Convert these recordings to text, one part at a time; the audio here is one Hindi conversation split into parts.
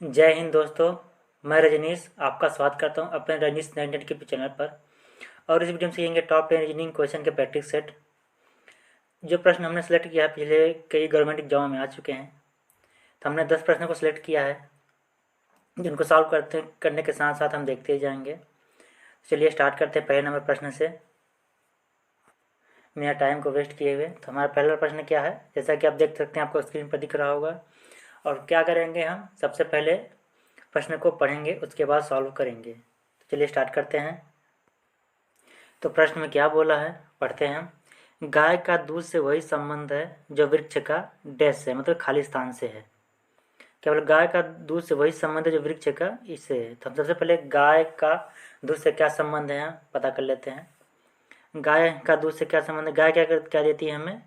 जय हिंद दोस्तों। मैं रजनीश आपका स्वागत करता हूं अपने रजनीश 99 के चैनल पर। और इस वीडियो में सीखेंगे टॉप 10 रीजनिंग क्वेश्चन के प्रैक्टिस सेट। जो प्रश्न हमने सेलेक्ट किया है पिछले कई गवर्नमेंट एग्जाम में आ चुके हैं, तो हमने 10 प्रश्नों को सिलेक्ट किया है जिनको सॉल्व करने के साथ साथ हम देखते जाएंगे। चलिए स्टार्ट करते हैं पहले नंबर प्रश्न से, मेरा टाइम को वेस्ट किए हुए। तो हमारा पहला प्रश्न क्या है, जैसा कि आप देख सकते हैं, आपको स्क्रीन पर दिख रहा होगा। और क्या करेंगे, हम सबसे पहले प्रश्न को पढ़ेंगे, उसके बाद सॉल्व करेंगे। तो चलिए स्टार्ट करते हैं। तो प्रश्न में क्या बोला है, पढ़ते हैं हम। गाय का दूध से वही संबंध है जो वृक्ष का डैश से, मतलब खाली स्थान से है। केवल गाय का दूध से वही संबंध है जो वृक्ष का इससे है। तो हम सबसे पहले गाय का दूध से क्या संबंध है पता कर लेते हैं। गाय का दूध से क्या संबंध है, गाय क्या देती है हमें,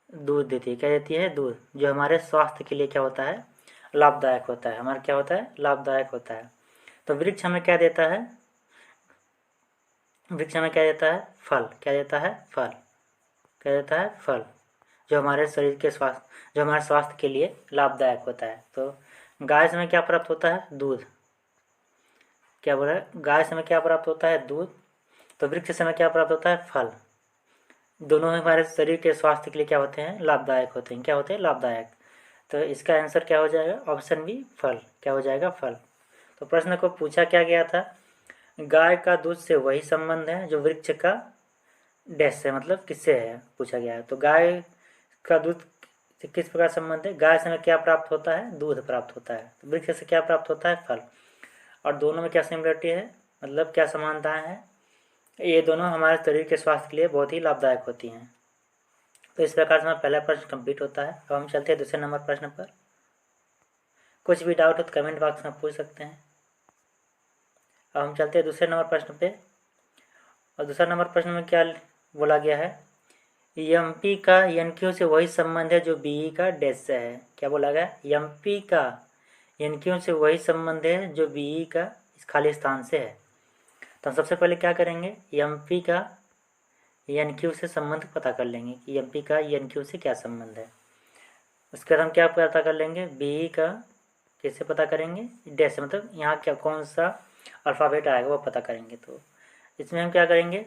दूध देती है। क्या देती है, दूध, जो हमारे स्वास्थ्य के लिए क्या होता है, लाभदायक होता है। हमारा क्या होता है, लाभदायक होता है। तो वृक्ष हमें क्या देता है, वृक्ष हमें क्या देता है, फल। क्या देता है, फल। क्या देता है, फल, जो हमारे शरीर के स्वास्थ्य, जो हमारे स्वास्थ्य के लिए लाभदायक होता है। तो गाय से हमें क्या प्राप्त होता है, दूध। क्या बोला, गाय से हमें क्या प्राप्त होता है, दूध। तो वृक्ष से हमें क्या प्राप्त होता है, फल। दोनों हमारे शरीर के स्वास्थ्य के लिए क्या होते हैं, लाभदायक होते हैं। क्या होते हैं, लाभदायक। तो इसका आंसर क्या हो जाएगा, ऑप्शन बी, फल। क्या हो जाएगा, फल। तो प्रश्न को पूछा क्या गया था, गाय का दूध से वही संबंध है जो वृक्ष का डैश से, मतलब किससे है पूछा गया है। तो गाय का दूध से किस प्रकार संबंध है, गाय से हमें क्या प्राप्त होता है, दूध प्राप्त होता है। तो वृक्ष से क्या प्राप्त होता है, फल। और दोनों में क्या सिमिलरिटी है, मतलब क्या समानताएं हैं, ये दोनों हमारे शरीर के स्वास्थ्य के लिए बहुत ही लाभदायक होती हैं। तो इस प्रकार से हमारा पहला प्रश्न कंप्लीट होता है। अब हम चलते हैं दूसरे नंबर प्रश्न पर। कुछ भी डाउट हो तो कमेंट बॉक्स में पूछ सकते हैं। अब हम चलते हैं दूसरे नंबर प्रश्न पे। और दूसरा नंबर प्रश्न में क्या बोला गया है, एमपी का एनक्यू से वही संबंध है जो बीई का डैश से है। क्या बोला गया, एमपी का एनक्यू से वही संबंध है जो बीई का इस खाली स्थान से है। तो हम सबसे पहले क्या करेंगे, एमपी का एनक्यू से संबंध पता कर लेंगे कि एमपी का एनक्यू से क्या संबंध है। उसके बाद हम क्या पता कर लेंगे, बीई का कैसे पता करेंगे, डैश, मतलब यहाँ क्या कौन सा अल्फ़ाबेट आएगा वो पता करेंगे। तो इसमें हम क्या करेंगे,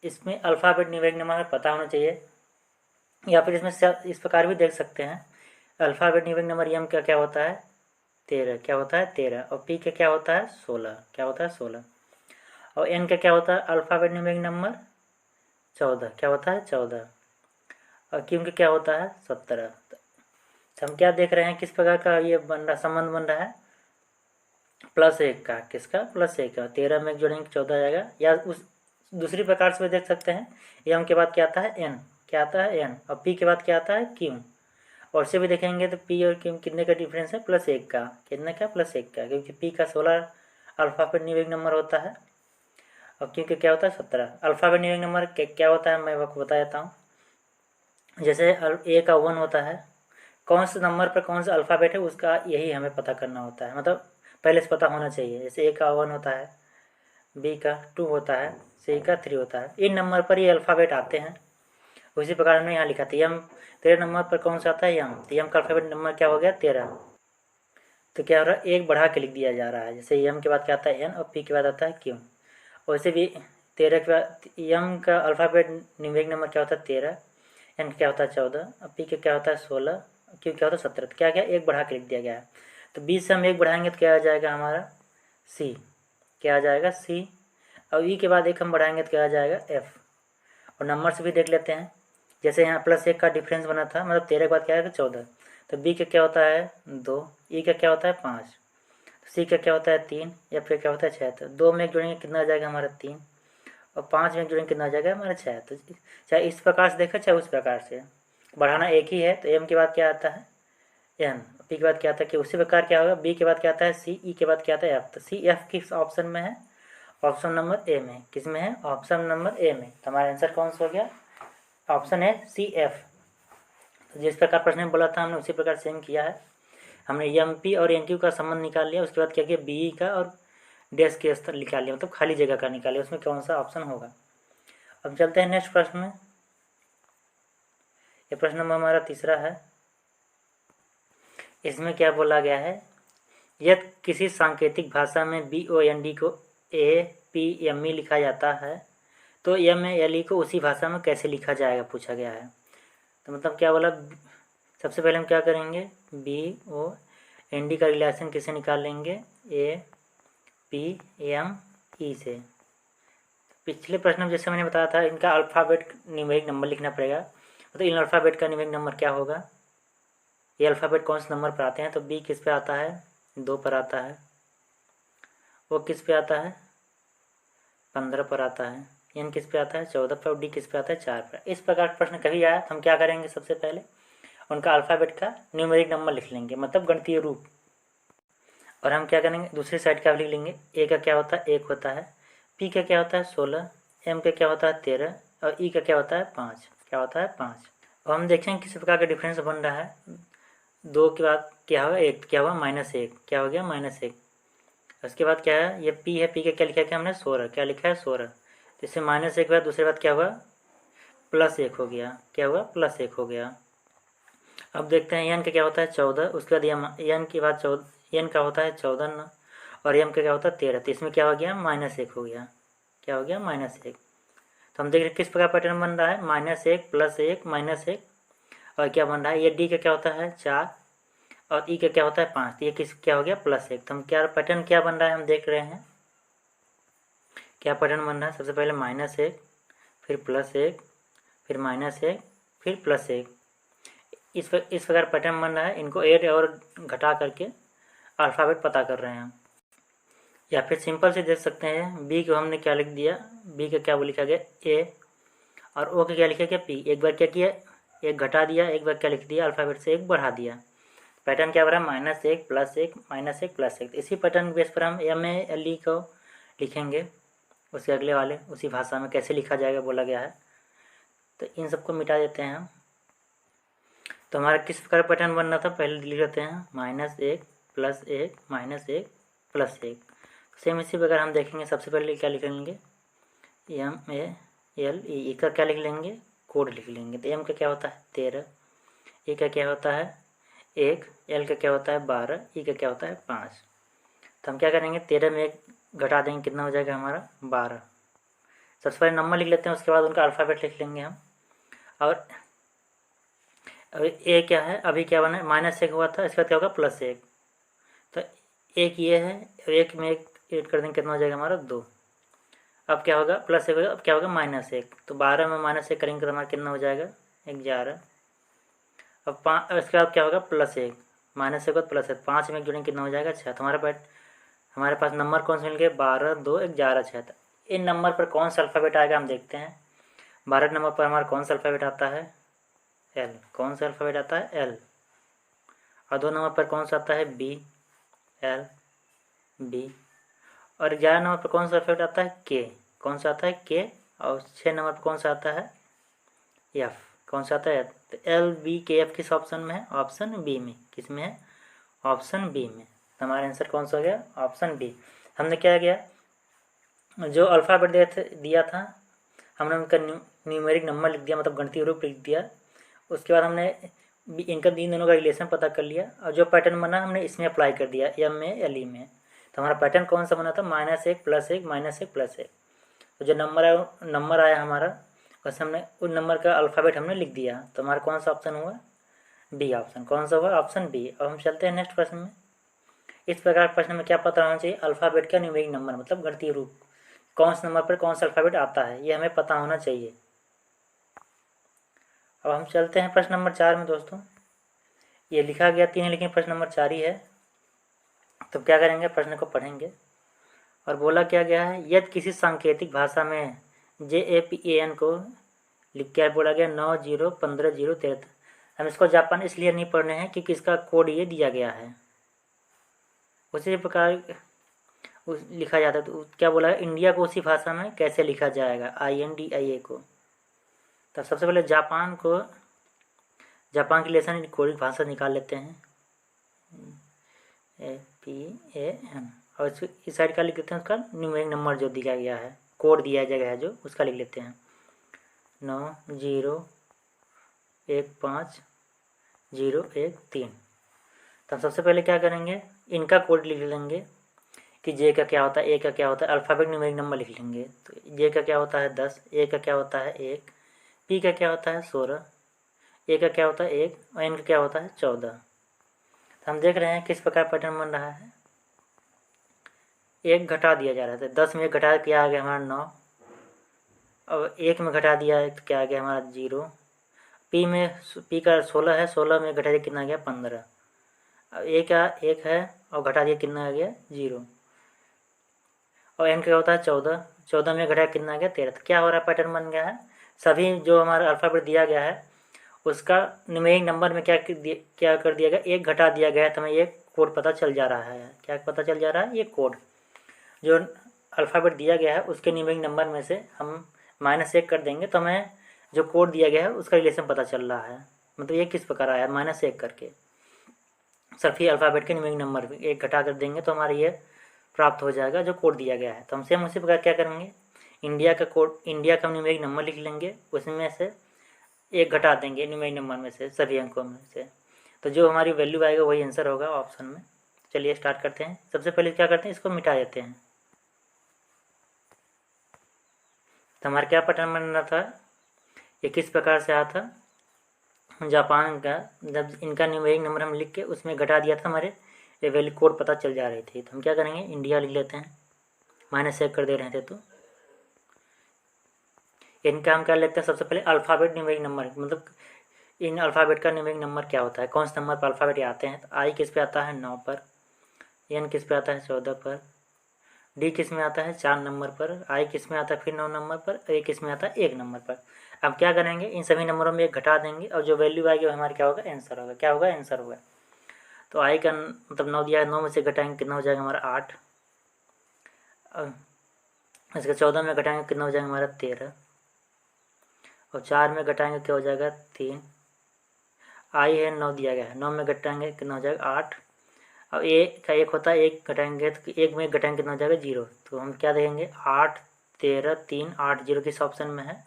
इसमें अल्फ़ाबेट न्यूमेरिक नंबर पता होना चाहिए, या फिर इसमें इस प्रकार भी देख सकते हैं। अल्फ़ाबेट न्यूमेरिक नंबर एम का क्या होता है, 13। क्या होता है, 13। और पी का क्या होता है, 16। क्या होता है, 16। और एन का क्या होता है, अल्फ़ाबेट न्यूमेरिक नंबर 14। क्या होता है, 14। और क्यू का क्या होता है, 17। तो हम क्या देख रहे हैं, किस प्रकार का ये संबंध बन रहा है, +1 का। किसका, +1 का। 13 में जोड़ेंगे 14 आ जाएगा। या उस दूसरी प्रकार से भी देख सकते हैं, एम के बाद क्या आता है, एन। क्या आता है, एन। और पी के बाद क्या आता है, क्यू। और से भी देखेंगे तो पी और क्यू कितने का डिफरेंस है, +1 का। कितने का, +1 का, क्योंकि पी का 16 अल्फ़ाबेट न्यूमेरिक नंबर होता है और क्यू का क्या होता है, 17। अल्फ़ाबेट न्यूमेरिक नंबर क्या होता है, मैं आपको बता देता हूँ। जैसे ए का 1 होता है, कौन से नंबर पर कौन सा अल्फ़ाबेट है उसका यही हमें पता करना होता है, मतलब पहले से पता होना चाहिए। जैसे ए का 1 होता है, बी का 2 होता है, सी का 3 होता है, इन नंबर पर ये अल्फ़ाबेट आते हैं। उसी प्रकार हमने यहाँ लिखा था यम, 13 नंबर पर कौन सा आता है, यम। तो यम का अल्फ़ाबेट नंबर क्या हो गया, 13। तो क्या हो रहा है, एक बढ़ा के लिख दिया जा रहा है। जैसे यम के बाद क्या आता है, एन, और पी के बाद आता है क्यू। वैसे भी 13 के बाद यम का अल्फ़ाबेट न्यूमेरिक नंबर क्या होता है, 13। एन क्या होता है, 14। और पी का क्या होता है, 16। क्यू क्या होता है, 17। तो क्या क्या, एक बढ़ा के लिख दिया गया है। तो 20 से हम एक बढ़ाएंगे तो क्या आ जाएगा हमारा, सी। क्या आ जाएगा, सी। और ई के बाद एक हम बढ़ाएंगे तो क्या आ जाएगा, एफ। और नंबर से भी देख लेते हैं। जैसे यहाँ +1 का डिफरेंस बना था, मतलब 13 के बाद क्या आएगा, 14। तो बी का क्या होता है, 2। ई का क्या होता है, 5। सी का क्या होता है, 3। या फिर क्या होता है, 6। तो 2 में एक जोड़ेंगे कितना आ जाएगा हमारा, 3। और 5 में एक जोड़ेंगे कितना आ जाएगा हमारा, 6। तो चाहे इस प्रकार से देखें चाहे उस प्रकार से, बढ़ाना एक ही है। तो एम के बाद क्या आता है, एन। पी के बाद क्या आता है, कि उसी प्रकार क्या होगा, बी के बाद क्या आता है, सी। ई के बाद क्या आता है, एफ। तो सी एफ किस ऑप्शन में है, ऑप्शन नंबर ए में। किस में है, ऑप्शन नंबर ए में। तो हमारा आंसर कौन सा हो गया, ऑप्शन है सी एफ। तो जिस प्रकार प्रश्न में बोला था हमने उसी प्रकार सेम किया है। हमने एम पी और एन क्यू का संबंध निकाल लिया, उसके बाद क्या किया, बी का और डैश के स्तर निकाल लिया, मतलब खाली जगह का निकाल लिया, उसमें कौन सा ऑप्शन होगा। अब चलते हैं नेक्स्ट प्रश्न में। ये प्रश्न नंबर हमारा तीसरा है। इसमें क्या बोला गया है, यदि किसी सांकेतिक भाषा में BOND को APME लिखा जाता है तो MALE को उसी भाषा में कैसे लिखा जाएगा पूछा गया है। तो मतलब क्या बोला, सबसे पहले हम क्या करेंगे, BOND का रिलेशन किसे निकाल लेंगे, APME से। पिछले प्रश्न में जैसे मैंने बताया था इनका अल्फ़ाबेट न्यूमेरिक नंबर लिखना पड़ेगा। तो इन अल्फ़ाबेट का न्यूमेरिक नंबर क्या होगा, ये अल्फ़ाबेट कौन से नंबर पर आते हैं, तो B किस पे आता है, 2 पर आता है। वो किस पे आता है, 15 पर आता है। N किस पे आता है, 14 पर। और D किस पे आता है, 4 पर। इस प्रकार का प्रश्न कभी आया तो हम क्या करेंगे, सबसे पहले उनका अल्फ़ाबेट का न्यूमेरिक नंबर लिख लेंगे, मतलब गणितीय रूप। और हम क्या करेंगे, दूसरी साइड क्या लिख लेंगे, A का क्या होता है, 1 होता है। P का क्या होता है, 16। M का क्या होता है, 13। और E का क्या होता है, 5। क्या होता है, 5। और हम देखेंगे किस प्रकार का डिफरेंस बन रहा है। 2 के बाद क्या होगा, 1, क्या हुआ, -1। क्या हो गया, -1। उसके बाद क्या है, ये P है, P का क्या लिखा है हमने, 16। क्या लिखा है, 16। तो इससे -1 के बाद दूसरे बाद क्या हुआ, +1 हो गया। क्या हुआ, +1 हो गया। अब देखते हैं N का क्या होता है, 14। उसके बाद N के बाद N का होता है 14 न, और M का क्या होता है, 13। तो इसमें क्या हो गया, -1 हो गया। क्या हो गया, -1। तो हम देख रहे हैं किस प्रकार पैटर्न बन रहा है, -1 +1 -1। और क्या बन रहा है, ये D का क्या होता है, 4। और E का क्या होता है, 5। तो ये क्या हो गया, +1। तो हम क्या पैटर्न क्या बन रहा है, हम देख रहे हैं क्या पैटर्न बन रहा है। सबसे पहले -1, फिर +1, फिर -1, फिर +1। इस प्रकार पैटर्न बन रहा है। इनको ऐड और घटा करके अल्फ़ाबेट पता कर रहे हैं। या फिर सिंपल से देख सकते हैं, B को हमने क्या लिख दिया, B का क्या वो लिखा गया, A। और O का क्या लिखा गया, P। एक बार क्या किया, एक घटा दिया, एक बार क्या लिख दिया, अल्फ़ाबेट से एक बढ़ा दिया। पैटर्न क्या बना, -1 +1 -1 +1। इसी पैटर्न बेस पर हम MALE को लिखेंगे, उसके अगले वाले उसी भाषा में कैसे लिखा जाएगा बोला गया है। तो इन सबको मिटा देते हैं हम। तो हमारा किस प्रकार पैटर्न बन रहा था, पहले लिख लेते हैं, -1 +1 -1 +1। सेम इसी प्रकार हम देखेंगे। सबसे पहले क्या लिख लेंगे, MALE का क्या लिख लेंगे, कोड लिख लेंगे। तो M का क्या होता है, 13। E का क्या होता है, 1। L का क्या होता है, 12। E का क्या होता है, 5। तो हम क्या करेंगे, 13 में 1 घटा देंगे, कितना हो जाएगा हमारा, 12। सबसे पहले नंबर लिख लेते हैं, उसके बाद उनका अल्फ़ाबेट लिख लेंगे हम। और A क्या है, अभी क्या बना है, -1 हुआ था, इसका क्या होगा, +1। तो 1 ये है, और 1 में 1 ऐड कर देंगे, कितना हो जाएगा हमारा, 2। अब क्या होगा, +1 होगा, अब क्या होगा, -1। तो 12 में -1 करेंगे तो हमारा कितना हो जाएगा, 11। अब 5, इसके बाद क्या होगा, +1 -1 के बाद +1, 5 में जोड़ेंगे कितना हो जाएगा, 6। तो हमारे पास नंबर कौन से मिल गए, 12 2 11 6। इन नंबर पर कौन सा अल्फ़ाबेट आएगा हम देखते हैं। 12 नंबर पर हमारा कौन सा अल्फ़ाबेट आता है, L। कौन सा अल्फ़ाबेट आता है, L। और 2 नंबर पर कौन सा आता है, B, L, B। और 11 नंबर पर कौन सा अल्फ़ाबेट आता है, K। कौन सा आता है, K। और 6 नंबर पर कौन सा आता है, F। कौन सा आता है, तो L B K F किस ऑप्शन में है, ऑप्शन B में। किस में है, ऑप्शन B में। तो हमारा आंसर कौन सा हो गया, ऑप्शन B। हमने क्या किया, जो अल्फ़ाबेट दिया था हमने उनका न्यूमेरिक नंबर लिख दिया, मतलब गणितीय रूप लिख दिया। उसके बाद हमने इनका इन दोनों का रिलेशन पता कर लिया, और जो पैटर्न बना हमने इसमें अप्लाई कर दिया, MALE में। तो हमारा पैटर्न कौन सा बना था, -1 +1 -1 +1। तो जो नंबर आया हमारा, बस हमने उन नंबर का अल्फ़ाबेट हमने लिख दिया। तो हमारा कौन सा ऑप्शन हुआ, B ऑप्शन। कौन सा हुआ, ऑप्शन B। अब हम चलते हैं नेक्स्ट प्रश्न में। इस प्रकार प्रश्न में क्या पता होना चाहिए, अल्फ़ाबेट का न्यूमेरिक नंबर, मतलब गणितीय रूप, कौन से नंबर पर कौन सा अल्फ़ाबेट आता है, ये हमें पता होना चाहिए। अब हम चलते हैं प्रश्न नंबर 4 में दोस्तों। ये लिखा गया 3 है, लेकिन प्रश्न नंबर 4 ही है। तो क्या करेंगे, प्रश्न को पढ़ेंगे। और बोला क्या गया है, यदि किसी सांकेतिक भाषा में JAPAN को लिख क्या बोला गया, 9 0 15 0 13। हम इसको जापान इसलिए नहीं पढ़ रहे हैं क्योंकि इसका कोड ये दिया गया है। उसी प्रकार लिखा जाता है। तो क्या बोला है, इंडिया को उसी भाषा में कैसे लिखा जाएगा, INDIA को। तो सबसे पहले जापान की लेसन कोडिक भाषा निकाल लेते हैं, APAN। और इस साइड का लिख देते हैं, उसका न्यूमेरिक नंबर जो दिया गया है, कोड दिया गया है जो, उसका लिख लेते हैं, 9 0 1 5 0 1 3। तो हम सबसे पहले क्या करेंगे, इनका कोड लिख लेंगे कि जे का क्या होता है, ए का क्या होता है, अल्फ़ाबेट न्यूमेरिक नंबर लिख लेंगे। तो जे का क्या होता है 10, ए का क्या होता है 1, पी का क्या होता है 16, ए का क्या होता है 1 और एन का क्या होता है 14। तो हम देख रहे हैं किस प्रकार पैटर्न बन रहा है। एक घटा दिया जा रहा था, 10 में एक घटा क्या आ गया हमारा 9, अब 1 में घटा दिया है तो क्या आ गया हमारा 0, पी का 16 है, 16 में घटा दिया कितना आ गया 15, अब ए का 1 है और घटा दिया कितना आ गया 0, और एन का क्या होता है 14, 14 में घटाया कितना आ गया 13। तो क्या हो रहा है, पैटर्न बन गया है। सभी जो हमारा अल्फ़ाबेट दिया गया है उसका न्यूमेरिक नंबर में क्या कर दिया गया, एक घटा दिया गया है। तो हमें ये कोड पता चल जा रहा है। क्या पता चल जा रहा है, ये कोड जो अल्फ़ाबेट दिया गया है उसके न्यूमेरिक नंबर में से हम -1 कर देंगे तो हमें जो कोड दिया गया है उसका रिलेशन पता चल रहा है। मतलब ये किस प्रकार आया, -1 करके सभी अल्फ़ाबेट के न्यूमेरिक नंबर एक घटा कर देंगे तो हमारा ये प्राप्त हो जाएगा जो कोड दिया गया है। तो हम सेम उसी प्रकार क्या करेंगे, इंडिया का कोड, इंडिया का न्यूमेरिक नंबर लिख लेंगे, उसमें से एक घटा देंगे न्यूमेरिक नंबर में से, सभी अंकों में से। तो जो हमारी वैल्यू आएगा वही आंसर होगा ऑप्शन में। चलिए स्टार्ट करते हैं। सबसे पहले क्या करते हैं, इसको मिटा देते हैं। तो हमारा क्या पैटर्न बन रहा था, ये किस प्रकार से आया था, जापान का जब इनका न्यूमेरिक नंबर हम लिख के उसमें घटा दिया था, हमारे ये वैल्यू कोड पता चल जा रही थी। तो हम क्या करेंगे, इंडिया लिख लेते हैं, -1 कर दे रहे थे। तो इनका हम क्या लेते हैं, सबसे पहले अल्फ़ाबेट न्यूमेरिक नंबर, मतलब इन अल्फ़ाबेट का न्यूमेरिक नंबर क्या होता है, कौन से नंबर पर अल्फ़ाबेट आते हैं। तो आई किस पे आता है 9 पर, एन किस पे आता है 14 पर, डी किस में आता है 4 नंबर पर, आई किस में आता है फिर 9 नंबर पर, ए किस में आता है 1 नंबर पर। अब क्या करेंगे, इन सभी नंबरों में एक घटा देंगे और जो वैल्यू आएगी वो हमारा क्या होगा, आंसर होगा। क्या होगा, आंसर होगा। तो आई का मतलब 9 दिया है, 9 में से घटाएंगे कितना हो जाएगा हमारा 8, इसका 14 में घटाएंगे कितना हो जाएगा हमारा 13, और 4 में घटाएंगे क्या हो जाएगा 3, आई है 9 दिया गया है, 9 में घटाएंगे कितना हो जाएगा 8, अब ए का 1 होता है, 1 घटाएंगे तो 1 में घटाएंगे कितना हो जाएगा 0। तो हम क्या देखेंगे 8, 13, 3, 8, 0 किस ऑप्शन में है,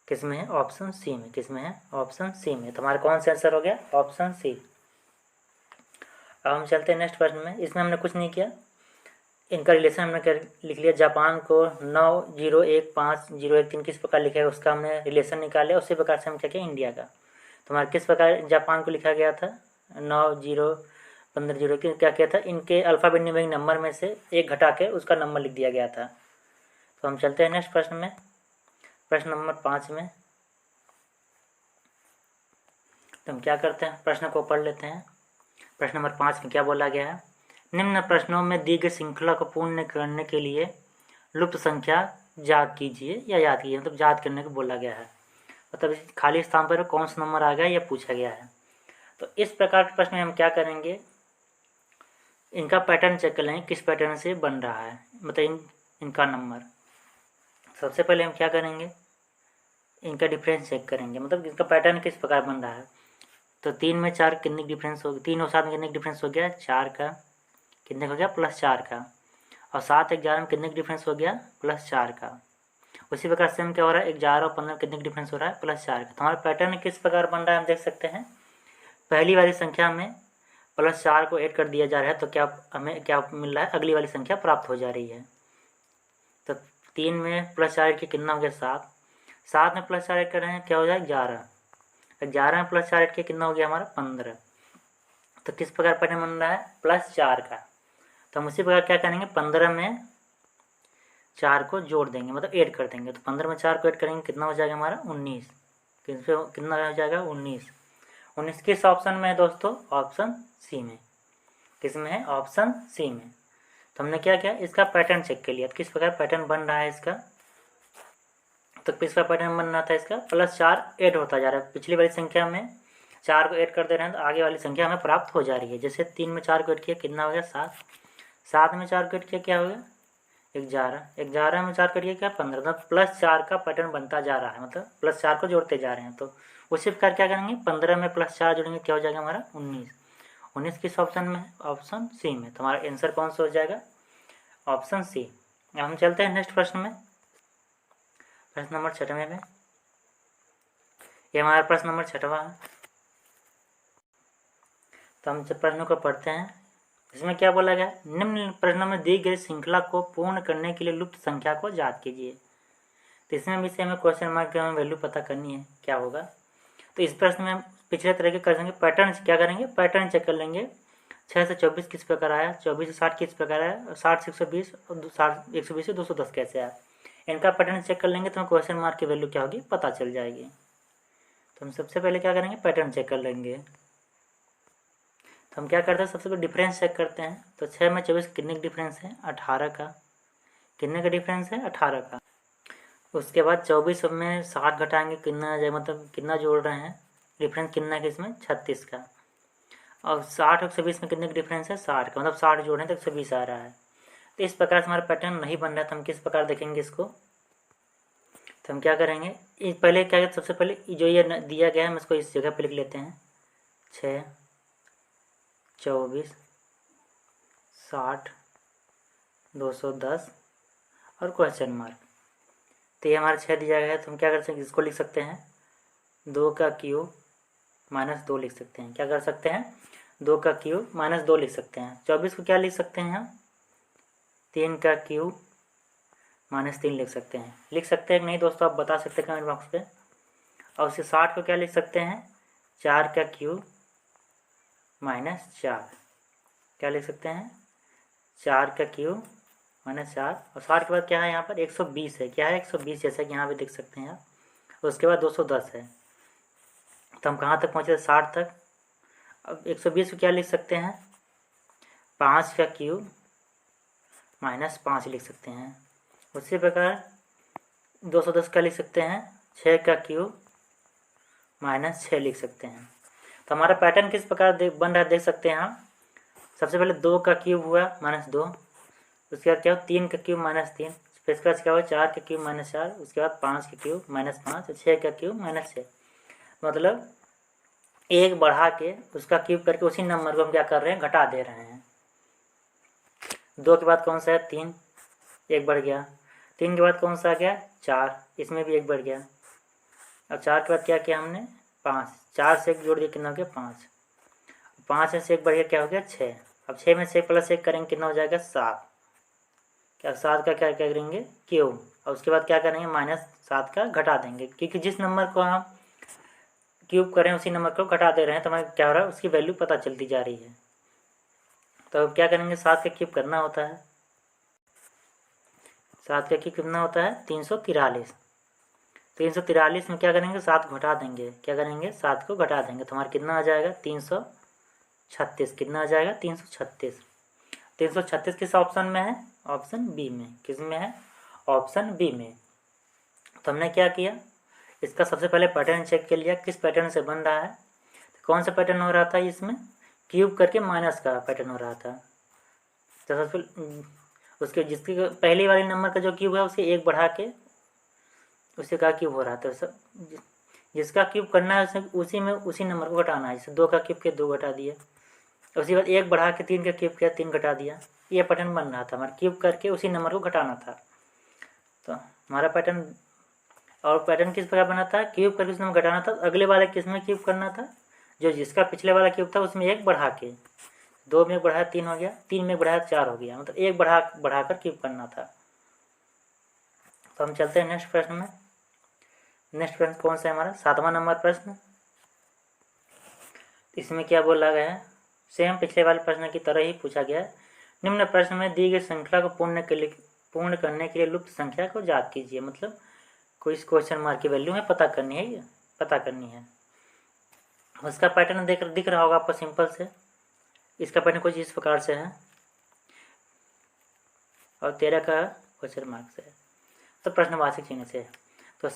किस में है, ऑप्शन सी में। किस में है, ऑप्शन सी में। तो हमारा कौन सा आंसर हो गया, ऑप्शन सी। अब हम चलते हैं नेक्स्ट प्रश्न में। इसमें हमने कुछ नहीं किया, इनका रिलेशन हमने क्या लिख लिया, जापान को 9015013 किस प्रकार लिखा है उसका हमने रिलेशन निकाले, उसी प्रकार से हम क्या किया इंडिया का। तो हमारा किस प्रकार जापान को लिखा गया था, 9 0 15 0 क्या किया था, इनके अल्फ़ाबेट न्यूमेरिक नंबर में से एक घटा के उसका नंबर लिख दिया गया था। तो हम चलते हैं नेक्स्ट प्रश्न में, प्रश्न नंबर 5 में। तो हम क्या करते हैं, प्रश्न को पढ़ लेते हैं। प्रश्न नंबर 5 में क्या बोला गया है, निम्न प्रश्नों में दी गई श्रृंखला को पूर्ण करने के लिए लुप्त संख्या याद कीजिए या याद कीजिए, मतलब याद करने को बोला गया है। मतलब खाली स्थान पर कौन सा नंबर आ गया यह पूछा गया है। तो इस प्रकार के प्रश्न में हम क्या करेंगे, इनका पैटर्न चेक कर लेंगे किस पैटर्न से बन रहा है, मतलब इनका नंबर। सबसे पहले हम क्या करेंगे, इनका डिफरेंस चेक करेंगे, मतलब इसका पैटर्न किस प्रकार बन रहा है। तो 3 में 4 कितने डिफरेंस हो गया, 3 और 7 में कितने डिफरेंस हो गया 4 का, कितने हो गया +4 का, और 7 11 में कितने डिफरेंस हो गया +4 का। उसी प्रकार से हम क्या हो रहा है 11 और 15 कितने डिफरेंस हो रहा है +4 का। तो हमारा पैटर्न किस प्रकार बन रहा है हम देख सकते हैं, पहली वाली संख्या में +4 को ऐड कर दिया जा रहा है तो क्या हमें क्या मिल रहा है, अगली वाली संख्या प्राप्त हो जा रही है। तो 3 में +4 ऐड के कितना हो गया 7, 7 में +4 ऐड कर रहे हैं क्या हो जाएगा 11, 11 में +4 ऐड के कितना हो गया हमारा 15। तो किस प्रकार पैटर्न बन रहा है +4 का। तो हम उसी प्रकार क्या करेंगे, 15 में 4 को जोड़ देंगे, मतलब ऐड कर देंगे। तो 15 में 4 को ऐड करेंगे कितना हो जाएगा हमारा 19, कितना हो जाएगा 19। 19 किस ऑप्शन में है दोस्तों, ऑप्शन सी में। किस में है, ऑप्शन सी में। तो हमने क्या किया, इसका पैटर्न चेक कर लिया, तो किस प्रकार पैटर्न बन रहा है इसका। तो किस प्रकार पैटर्न बन रहा था इसका, +4 ऐड होता जा रहा है, पिछली वाली संख्या में 4 को ऐड कर दे रहे हैं तो आगे वाली संख्या हमें प्राप्त हो जा रही है। जैसे 3 में 4 को ऐड किया कितना हो गया 7, 7 में 4 को ऐड किया क्या हो गया 11, 11 में 4 करिए क्या 15, मतलब +4 का पैटर्न बनता जा रहा है, मतलब +4 को जोड़ते जा रहे हैं। तो उसी प्रकार क्या करेंगे, 15 में +4 जोड़ेंगे क्या हो जाएगा हमारा 19, 19 किस ऑप्शन में है, ऑप्शन सी में। तो हमारा आंसर कौन सा हो जाएगा, ऑप्शन सी। अब हम चलते हैं नेक्स्ट प्रश्न में, प्रश्न नंबर 6वें में। ये हमारा प्रश्न नंबर 6वां है। तो हम प्रश्नों को पढ़ते हैं। इसमें क्या बोला गया, निम्न प्रश्नों में दी गई श्रृंखला को पूर्ण करने के लिए लुप्त संख्या को ज्ञात कीजिए। तो इसमें भी से हमें क्वेश्चन मार्क की हमें वैल्यू पता करनी है क्या होगा। तो इस प्रश्न में पिछले तरह के करेंगे, पैटर्न क्या करेंगे, पैटर्न चेक कर लेंगे। 6 से 24 किस प्रकार आया, 24 से 60 किस प्रकार आया, 60 से 120 और 120 से 210 कैसे आया, इनका पैटर्न चेक कर लेंगे तो हमें क्वेश्चन मार्क की वैल्यू क्या होगी पता चल जाएगी। तो हम सबसे पहले क्या करेंगे, पैटर्न चेक कर लेंगे। तो हम क्या करते हैं, सबसे पहले डिफरेंस चेक करते हैं। तो 6 में 24 कितने का डिफरेंस है, 18 का। कितने का डिफरेंस है, 18 का। उसके बाद 24 में 60 घटाएंगे कितना आ जाएगा, मतलब कितना जोड़ रहे हैं, डिफरेंस कितना है इसमें, 36 का। और 60 और 120 में कितने का डिफरेंस है, 60 का, मतलब 60 जोड़ें तो 120 आ रहा है। तो इस प्रकार से हमारा पैटर्न नहीं बन रहा है, तो हम किस प्रकार देखेंगे इसको। तो हम क्या करेंगे, पहले क्या, सबसे पहले जो ये दिया गया है हम इसको इस जगह पर लिख लेते हैं। 6, 24, 60, 210 और क्वेश्चन मार्क। तो ये हमारा 6 दिया गया है, तो हम क्या कर सकते हैं, इसको लिख सकते हैं 2 का क्यूब -2 लिख सकते हैं। क्या कर सकते हैं, 2 का क्यूब -2 लिख सकते हैं। 24 को क्या लिख सकते हैं हम, 3 का क्यूब -3 लिख सकते हैं। लिख सकते हैं कि नहीं दोस्तों, आप बता सकते हैं कमेंट बॉक्स पे। और उसके 60 को क्या लिख सकते हैं, 4 का क्यूब -4। क्या लिख सकते हैं, 4 का क्यूब -4। और 60 के बाद क्या है यहाँ पर, 120 है। क्या है, 120, जैसा कि यहाँ पे देख सकते हैं आप। उसके बाद 210 है। तो हम कहाँ तक पहुँचे, 60 तक। अब 120 को क्या लिख सकते हैं, 5 का क्यूब -5 लिख सकते हैं। उसी प्रकार 210 का लिख सकते हैं, 6 का क्यूब -6 लिख सकते हैं। तो हमारा पैटर्न किस प्रकार बन रहा है देख सकते हैं हम। सबसे पहले 2 का क्यूब हुआ -2, उसके बाद क्या हुआ, 3 का क्यूब -3, फिर इसके बाद क्या हुआ, 4 का क्यूब -4, उसके बाद 5 का क्यूब -5, 6 का क्यूब -6। मतलब एक बढ़ा के उसका क्यूब करके उसी नंबर को हम क्या कर रहे हैं, घटा दे रहे हैं। 2 के बाद कौन सा है, 3, एक बढ़ गया। 3 के बाद कौन सा आ गया, 4, इसमें भी एक बढ़ गया। अब 4 के बाद क्या किया हमने, 5, 4 से एक जोड़ दिया, कितना हो गया, 5। 5 में से एक बढ़ गया, क्या हो गया, 6। अब 6 में से +1 करेंगे, कितना हो जाएगा, 7। क्या 7 का क्या करेंगे, क्यूब। और उसके बाद क्या करेंगे, -7 का घटा देंगे, क्योंकि जिस नंबर को हम क्यूब करें उसी नंबर को घटा दे रहे हैं, तो हमें क्या हो रहा है, उसकी वैल्यू पता चलती जा रही है। तो अब क्या करेंगे, 7 का क्यूब करना होता है। 7 का क्यूब कितना होता है, 343। 343 में क्या करेंगे, 7 को घटा देंगे। क्या करेंगे, 7 को घटा देंगे, तो हमारा कितना आ जाएगा, 336। कितना आ जाएगा, 336। 336 किस ऑप्शन में है, ऑप्शन बी में। किस में है, ऑप्शन बी में। तो हमने क्या किया, इसका सबसे पहले पैटर्न चेक कर लिया, किस पैटर्न से बन रहा है। तो कौन सा पैटर्न हो रहा था इसमें, क्यूब करके माइनस का पैटर्न हो रहा था। तो सबसे उसके जिसकी पहली वाली नंबर का जो क्यूब है उसके एक बढ़ा के उसी का क्यूब हो रहा था। सब जिसका क्यूब करना है उसी में उसी नंबर को घटाना है। जैसे 2 का क्यूब किया, 2 घटा दिया। उसके बाद 1 बढ़ा के 3 का क्यूब किया, 3 घटा दिया। ये पैटर्न बन रहा था हमारा, क्यूब करके उसी नंबर को घटाना था। तो हमारा पैटर्न, और पैटर्न किस प्रकार बना था, क्यूब करके उस नंबर घटाना था। अगले वाले किस में क्यूब करना था, जो जिसका पिछले वाला क्यूब था उसमें 1 बढ़ा के, 2 में 1 बढ़ाया 3 हो गया, 3 में 1 बढ़ाया 4 हो गया, मतलब 1 बढ़ाकर क्यूब करना था। तो हम चलते हैं नेक्स्ट प्रश्न में। नेक्स्ट प्रश्न कौन सा है हमारा, 7वां नंबर प्रश्न। इसमें क्या बोला गया है, सेम पिछले वाले प्रश्न की तरह ही पूछा गया है। निम्न प्रश्न में दी गई श्रृंखला को पूर्ण करने के लिए लुप्त संख्या को ज्ञात कीजिए। मतलब कोई इस क्वेश्चन मार्क की वैल्यू हमें पता करनी है, ये पता करनी है। उसका पैटर्न दिख रहा होगा आपको सिंपल से। इसका पैटर्न कुछ इस प्रकार से है और 13 का क्वेश्चन मार्क से है, तो प्रश्नवाचक चिन्ह से है। तो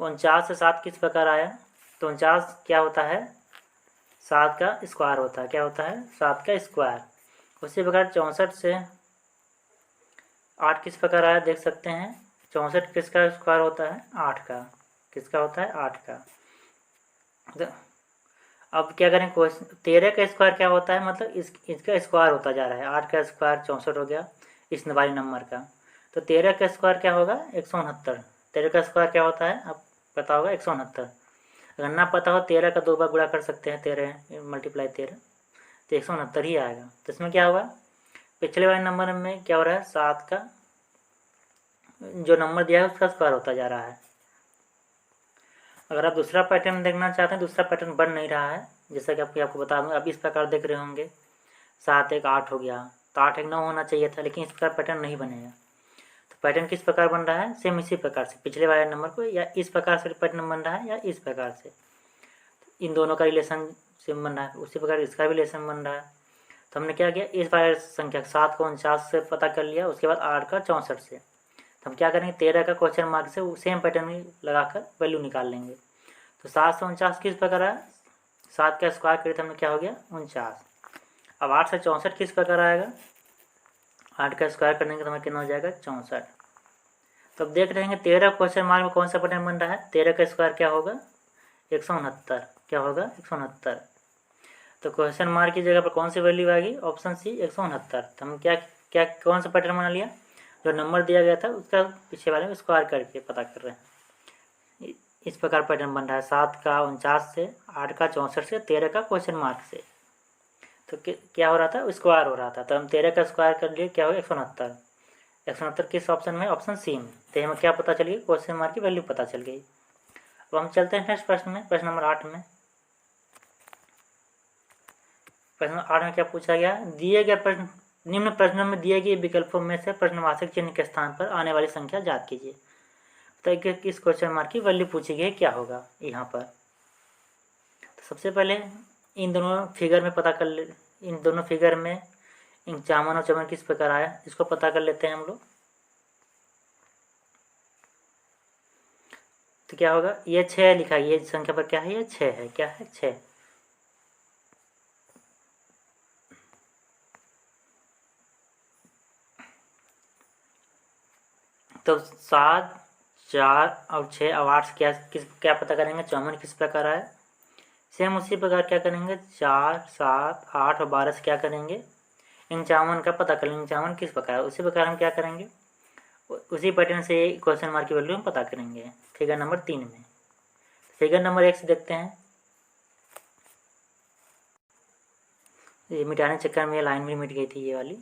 49 से 7 किस प्रकार आया, तो 49 क्या होता है, 7 का स्क्वायर होता है। क्या होता है, 7 का स्क्वायर। उसी प्रकार 64 से 8 किस प्रकार आया, देख सकते हैं। 64 किसका स्क्वायर होता है, 8 का। किसका होता है, 8 का। तो अब क्या करें, 13 का स्क्वायर क्या होता है, मतलब इसका स्क्वायर होता जा रहा है। 8 का स्क्वायर 64 हो गया इस वाले नंबर का। तो 13 का स्क्वायर क्या होगा, 169। 13 का स्क्वायर क्या होता है, अब पता होगा 169। अगर ना पता हो 13 का 2 बार गुणा कर सकते हैं, 13 × 13। तो 169 ही आएगा। तो इसमें क्या हुआ, पिछले वाले नंबर में क्या हो रहा है, 7 का जो नंबर दिया है उसका स्क्वायर होता जा रहा है। अगर आप दूसरा पैटर्न देखना चाहते हैं, दूसरा पैटर्न बन नहीं रहा है, जैसा कि आपको बता दूँ, अब इस प्रकार देख रहे होंगे 7 1 8 हो गया, तो 8 1 9 होना चाहिए था, लेकिन इस प्रकार पैटर्न नहीं बनेगा। तो पैटर्न किस प्रकार बन रहा है, सेम इसी प्रकार से पिछले वाले नंबर को, या इस प्रकार से पैटर्न बन रहा है, या इस प्रकार से, इन दोनों का रिलेशन सेम बन रहा है, उसी प्रकार इसका भी रिलेशन बन रहा है। तो हमने क्या किया, इस वाले संख्या 7 को 49 से पता कर लिया, उसके बाद 8 का 64 से। तो हम क्या करेंगे, 13 का क्वेश्चन मार्क से सेम पैटर्न लगाकर वैल्यू निकाल लेंगे। तो 7 से 49 किस प्रकार है, 7 का स्क्वायर करें तो हमने क्या हो गया 49। अब 8 से 64 किस प्रकार आएगा, 8 का स्क्वायर करने के तो हमें कितना हो जाएगा 64। तो अब देख रहे हैं 13 क्वेश्चन मार्क में कौन सा पैटर्न बन रहा है, 13 का स्क्वायर क्या होगा 169, क्या होगा 169। तो क्वेश्चन मार्क की जगह पर कौन सी वैल्यू आएगी, ऑप्शन सी 169। तो हम क्या क्या कौन सा पैटर्न बना लिया, जो नंबर दिया गया था उसका पीछे वाले में स्क्वायर करके पता कर रहे हैं। इस प्रकार पैटर्न बन रहा है, 7 का 49 से, 8 का 64 से, 13 का क्वेश्चन मार्क से। तो क्या हो रहा था, स्क्वायर हो रहा था। तो हम 13 का स्क्वायर कर लिए, क्या हो 169। 169 किस ऑप्शन में, ऑप्शन सी में। तो हमें क्या पता चल गई, क्वेश्चन मार्क की वैल्यू पता चल गई। अब हम चलते हैं नेक्स्ट प्रश्न में, प्रश्न नंबर 8 में। प्रश्न 8 में क्या पूछा गया, दिए गए प्रश्न, निम्न प्रश्नों में दिए गए विकल्पों में से प्रश्नवाचक चिन्ह के स्थान पर आने वाली संख्या ज्ञात कीजिए। तो किस क्वेश्चन मार्क की वैल्यू पूछी गई, क्या होगा यहाँ पर। तो सबसे पहले इन दोनों फिगर में पता कर ले, इन दोनों फिगर में इन चामन और चमन किस प्रकार आया, इसको पता कर लेते हैं हम लोग। तो क्या होगा, ये 6 लिखा है, ये संख्या पर क्या है, ये 6 है, क्या है 6। तो 7 4 और 6 और 8 क्या पता करेंगे, चौवन किस प्रकार आया। सेम उसी प्रकार क्या करेंगे, 4 7 8 और 12 से क्या करेंगे, इन चावन का पता करेंगे, चावन किस प्रकार है, उसी प्रकार हम क्या करेंगे, उसी पैटर्न से क्वेश्चन मार्क की वैल्यू हम पता करेंगे फिगर नंबर 3 में। फिगर नंबर 1 से देखते हैं। ये मिटाने चक्कर में लाइन भी मिट गई थी ये वाली,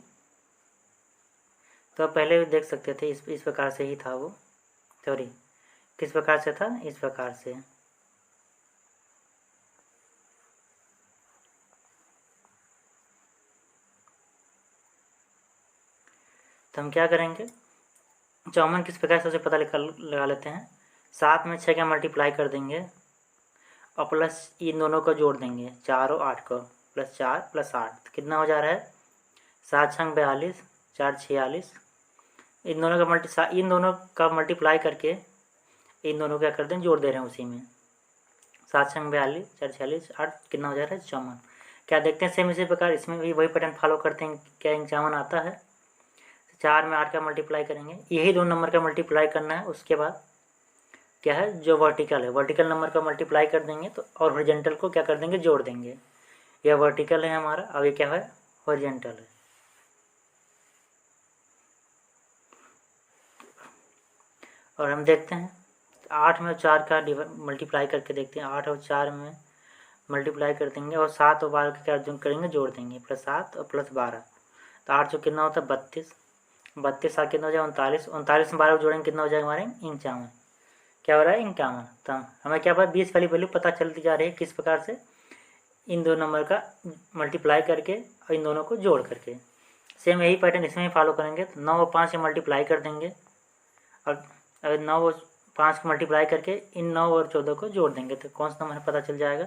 तो पहले भी देख सकते थे, इस प्रकार से ही था वो, सॉरी किस प्रकार से था, इस प्रकार से। तो हम क्या करेंगे, चौवन किस प्रकार से उसे पता लगा लेते हैं। 7 में 6 का मल्टीप्लाई कर देंगे और प्लस इन दोनों को जोड़ देंगे, 4 और 8 को, प्लस 4 प्लस 8 तो कितना हो जा रहा है, 7 6 42, 4 46। इन दोनों का मल्टीप्लाई करके इन दोनों क्या कर दें, जोड़ दे रहे हैं उसी में, 7 6 42, 4 46, 8 कितना हो जा रहा है 54। क्या देखते हैं, सेम इसी प्रकार इसमें भी वही पैटर्न फॉलो करते हैं, क्या 51 आता है। 4 में 8 का मल्टीप्लाई करेंगे, यही दो नंबर का मल्टीप्लाई करना है, उसके बाद क्या है, जो वर्टिकल है वर्टिकल नंबर का मल्टीप्लाई कर देंगे, तो और हॉरिजॉन्टल को क्या कर देंगे, जोड़ देंगे। यह वर्टिकल है हमारा, अब ये क्या है, हॉरिजॉन्टल है। और हम देखते हैं 8 में 4 का मल्टीप्लाई करके देखते हैं, 8 और 4 में मल्टीप्लाई कर देंगे और 7 और 12 का क्या जो करेंगे, जोड़ देंगे, प्लस 7 और प्लस 12। तो 8 जो कितना होता है 32, 32 7 कितना हो जाएगा 39, 39 में 12 जोड़ेंगे कितना हो जाएगा हमारे 51, क्या हो रहा है 51। तो हमें क्या पता 20 वाली वैल्यू पता चलती जा रही है, किस प्रकार से, इन दो नंबर का मल्टीप्लाई करके और इन दोनों को जोड़ करके। सेम यही पैटर्न इसमें ही फॉलो करेंगे। तो 9 और 5 से मल्टीप्लाई कर देंगे और 9 और 5 को मल्टीप्लाई करके इन 9 और 14 को जोड़ देंगे, तो कौन सा नंबर पता चल जाएगा।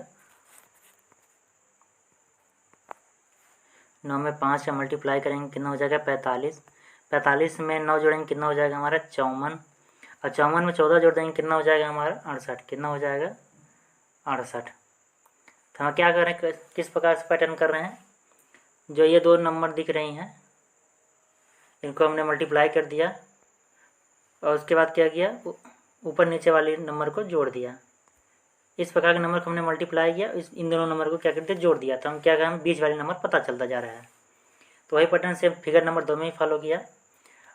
9 में 5 का मल्टीप्लाई करेंगे कितना हो जाएगा 45, 45 में 9 जोड़ेंगे कितना हो जाएगा हमारा 54, और 54 में 14 जोड़ देंगे कितना हो जाएगा हमारा 68, कितना हो जाएगा 68। तो हम क्या कर रहे हैं, किस प्रकार से पैटर्न कर रहे हैं, जो ये दो नंबर दिख रही हैं इनको हमने मल्टीप्लाई कर दिया और उसके बाद क्या किया, ऊपर नीचे वाले नंबर को जोड़ दिया। इस प्रकार के नंबर को हमने मल्टीप्लाई किया, इन दोनों नंबर को क्या करते जोड़ दिया, तो हम क्या करें, बीच वाले नंबर पता चलता जा रहा है। तो वही पैटर्न से फिगर नंबर 2 में ही फॉलो किया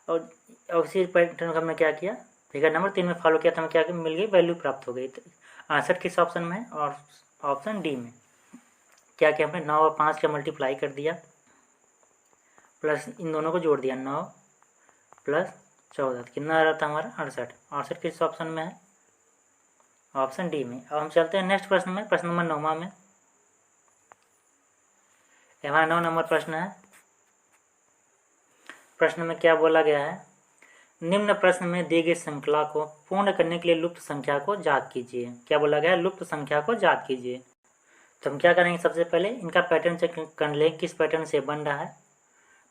और उसी पैटर्न को हमने क्या किया, फिगर नंबर 3 में फॉलो किया, तो हमें क्या मिल गई, वैल्यू प्राप्त हो गई। तो आंसर किस ऑप्शन में है, और ऑप्शन डी में। क्या किया हमने, 9 और 5 का मल्टीप्लाई कर दिया, प्लस इन दोनों को जोड़ दिया, 9 प्लस 14, कितना आ रहा था हमारा 68। 68 किस ऑप्शन में है, ऑप्शन डी में। अब हम चलते हैं नेक्स्ट प्रश्न में, प्रश्न नंबर 9 में। हमारा 9 नंबर प्रश्न है। प्रश्न में क्या बोला गया है, निम्न प्रश्न में दी गई श्रृंखला को पूर्ण करने के लिए लुप्त संख्या को ज्ञात कीजिए। क्या बोला गया है, लुप्त संख्या को ज्ञात कीजिए। तो हम क्या करेंगे, सबसे पहले इनका पैटर्न चेक कर लें, किस पैटर्न से बन रहा है।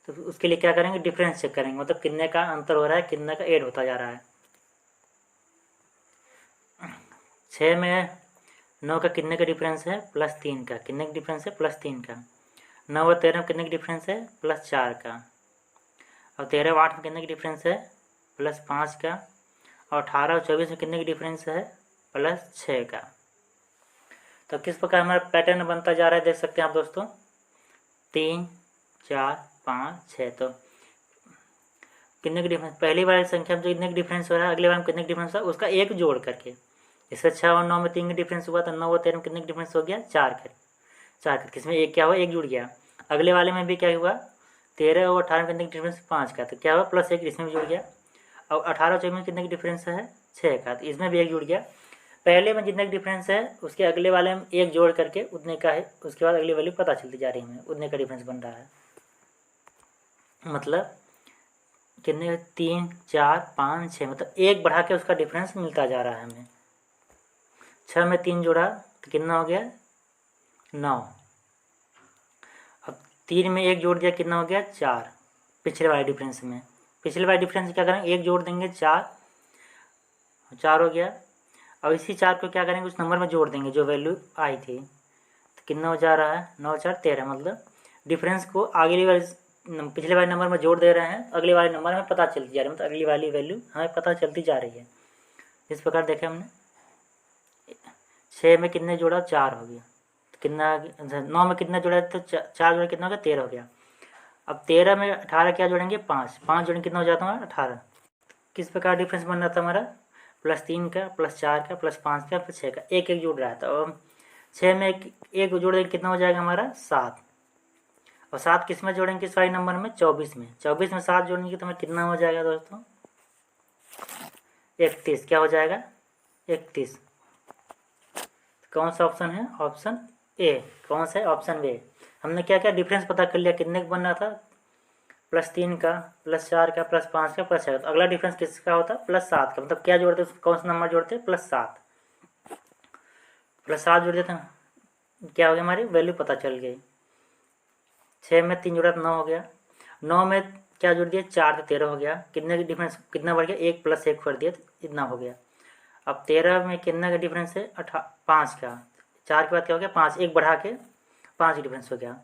तो उसके लिए क्या करेंगे, डिफरेंस चेक करेंगे, मतलब कितने का अंतर हो रहा है, कितने का ऐड होता जा रहा है। 6 में 9 का कितने का डिफरेंस है, +3 का। कितने का डिफरेंस है, +3 का। 9 और 13 में कितने का डिफरेंस है, +4 का। और 13 और 8 में कितने का डिफरेंस है, +5 का। और 18 और 24 में कितने का डिफरेंस है, +6 का। तो किस प्रकार हमारा पैटर्न बनता जा रहा है, देख सकते हैं आप दोस्तों, 3 4 5 6। तो कितने का डिफरेंस, पहली वाली संख्या में जो कितने का डिफरेंस हो रहा है, अगले बार में कितने का डिफरेंस हो रहा है, उसका एक जोड़ करके। इससे 6 और 9 में 3 का डिफरेंस हुआ, तो 9 और 13 में कितने का डिफरेंस हो गया, 4 का। 4 का किसमें एक क्या हुआ, एक जुड़ गया। अगले वाले में भी क्या हुआ, 13 और 18 में कितने का डिफरेंस, 5 का। तो क्या हुआ, +1 इसमें भी जुड़ गया। और 18 और 24 में कितने का डिफरेंस है, 6 का। तो इसमें भी एक जुड़ गया। पहले में जितने का डिफरेंस है उसके अगले वाले में एक जोड़ करके उतने का है, उसके बाद अगली वैल्यू पता चलती जा रही है, हमें उतने का डिफरेंस बन रहा है। मतलब कितने, 3 4 5 6, मतलब एक बढ़ा के उसका डिफरेंस मिलता जा रहा है हमें। 6 में 3 जोड़ा तो कितना हो गया, 9। अब 3 में एक जोड़ दिया, कितना हो गया, 4। पिछले वाले डिफरेंस में, पिछले वाले डिफरेंस क्या करेंगे, एक जोड़ देंगे, 4 हो गया। अब इसी 4 को क्या करेंगे, उस नंबर में जोड़ देंगे जो वैल्यू आई थी। तो कितना हो जा रहा है, 9 4 13। मतलब डिफरेंस को आगे वाले पिछले वाले नंबर में जोड़ दे रहे हैं, अगले वाले नंबर में पता चलती जा रही है, मतलब अगली वाली वैल्यू हमें पता चलती जा रही है। इस प्रकार देखें हमने, 6 में कितने जोड़ा, 4 हो गया। तो कितना, 9 में कितना जोड़ा, तो 4 जोड़ा कितना हो गया, 13 हो गया। अब 13 में 18 क्या जोड़ेंगे, 5 जोड़ेंगे, कितना हो जाता है, 18। किस प्रकार डिफरेंस बन रहा था हमारा, +3 का, +4 का, +5 का, +6 का, एक एक जुड़ रहा था। और 6 में एक जोड़ देंगे, कितना हो जाएगा हमारा, 7। और 7 किस में जोड़ेंगे, किस वाले नंबर में, 24 में। 24 में 7 जोड़ेंगे तो हमें कितना हो जाएगा दोस्तों, 31। क्या हो जाएगा, 31। कौन सा ऑप्शन है, ऑप्शन ए। कौन सा है, ऑप्शन ए। हमने क्या क्या डिफरेंस पता कर लिया, कितने का बन रहा था, +3 का, +4 का, +5 का, +6 का। तो अगला डिफरेंस किसका होता, +7 का। मतलब क्या जोड़ते, कौन सा नंबर जोड़ते, +7। +7 जोड़ देते हैं, क्या हो गया, हमारी वैल्यू पता चल गई। 6 में 3 जोड़ा तो 9 हो गया। 9 में क्या जोड़ दिया, 4 तो 13 हो गया। कितने का डिफरेंस, कितना बढ़ गया, 1 + 1 कर दिया तो इतना हो गया। अब 13 में कितना का डिफरेंस है, 5 का। 4 के बाद क्या हो गया, 5, एक बढ़ा के 5 डिफरेंस हो गया।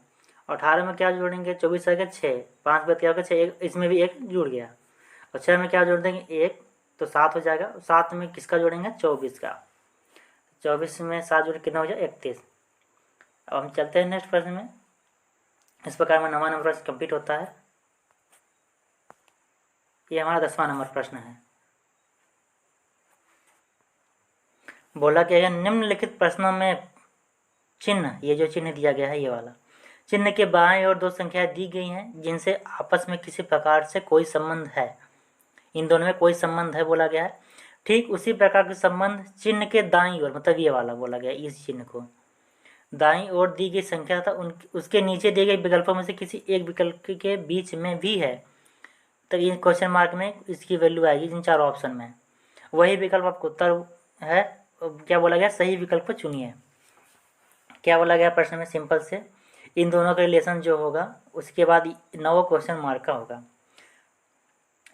18 में क्या जोड़ेंगे, 24 आ गया, 6। 5 के बाद क्या हो गया, 6, इसमें भी एक जुड़ गया। और 6 में क्या जोड़ देंगे, 1, तो 7 हो जाएगा। 7 में किसका जोड़ेंगे, 24 का। 24 में 7 जोड़ कितना हो जाए, 31। अब हम चलते हैं नेक्स्ट प्रश्न में। इस प्रकार में 9वां नंबर प्रश्न कंप्लीट होता है। ये हमारा 10वां नंबर प्रश्न है। बोला गया है, निम्नलिखित प्रश्नों में चिन्ह, ये जो चिन्ह दिया गया है ये वाला, चिन्ह के बाएं और 2 संख्याएं दी गई हैं जिनसे आपस में किसी प्रकार से कोई संबंध है। इन दोनों में कोई संबंध है बोला गया है। ठीक उसी प्रकार के संबंध चिन्ह के दाईं ओर, मतलब ये वाला बोला गया, इस चिन्ह को दाईं ओर दी गई संख्या था उसके नीचे दिए गए विकल्पों में से किसी एक विकल्प के बीच में भी है। तो ये क्वेश्चन मार्क में इसकी वैल्यू आएगी इन 4 ऑप्शन में। वही विकल्प आपको उत्तर है। क्या बोला गया, सही विकल्प को चुनिए। क्या बोला गया प्रश्न में, सिंपल से इन दोनों का रिलेशन जो होगा उसके बाद 9 क्वेश्चन मार्क का होगा।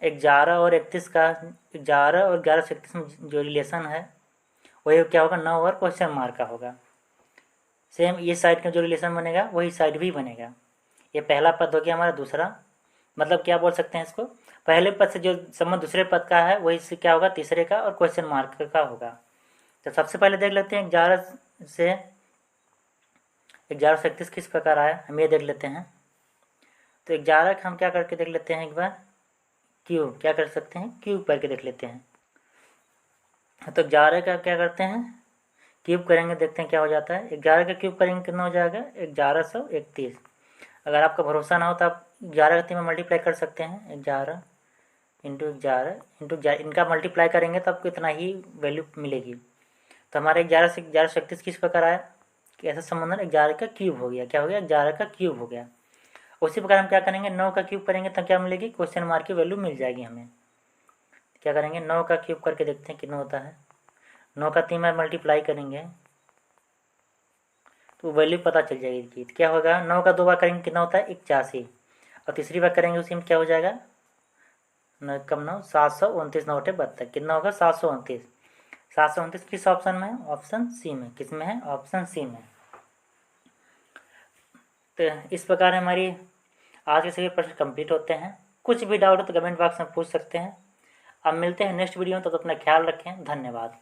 11 और 31 का, 11 और 11 से 31 में जो रिलेशन है वही क्या होगा, 9 और क्वेश्चन मार्क का होगा। सेम ये साइड का जो रिलेशन बनेगा वही साइड भी बनेगा। ये पहला पद हो गया हमारा। दूसरा मतलब क्या बोल सकते हैं इसको, पहले पद से जो संबंध दूसरे पद का है वही से क्या होगा, तीसरे का और क्वेश्चन मार्क का होगा। तो सबसे पहले देख लेते हैं 11 से 31 किस प्रकार आया, हम ये देख लेते हैं। तो 11 का हम क्या करके देख लेते हैं, एक बार क्यूब, क्या कर सकते हैं, क्यूब करके देख लेते हैं। तो 11 का क्या करते हैं, क्यूब करेंगे, देखते हैं क्या हो जाता है। 11 का क्यूब करेंगे कितना हो जाएगा, 1131। अगर आपका भरोसा ना हो तो आप 11 का 3 में मल्टीप्लाई कर सकते हैं। 11 इंटू 11 इंटू 11, इनका मल्टीप्लाई करेंगे तो आपको इतना ही वैल्यू मिलेगी। तो हमारे 11 से 1131 किस प्रकार आया कि ऐसा संबंधन 11 का क्यूब हो गया। क्या हो गया, 11 का क्यूब हो गया। उसी प्रकार हम क्या करेंगे, 9 का क्यूब करेंगे तो क्या मिलेगी, क्वेश्चन मार्क की वैल्यू मिल जाएगी हमें। क्या करेंगे, 9 का क्यूब करके देखते हैं कितना होता है। 9 का 3 में मल्टीप्लाई करेंगे तो वैल्यू पता चल जाएगी कि क्या होगा। 9 का 2 बार करेंगे कितना होता है, 81। और तीसरी बार करेंगे उसी में क्या हो जाएगा, 9 कम 9 729, 9 8 72, कितना होगा 729। 729 किस ऑप्शन में है, ऑप्शन सी में। किस में है, ऑप्शन सी में। तो इस प्रकार हमारी आज के सभी प्रश्न कंप्लीट होते हैं। कुछ भी डाउट हो तो कमेंट बॉक्स में पूछ सकते हैं। अब मिलते हैं नेक्स्ट वीडियो में, तो अपना ख्याल रखें। धन्यवाद।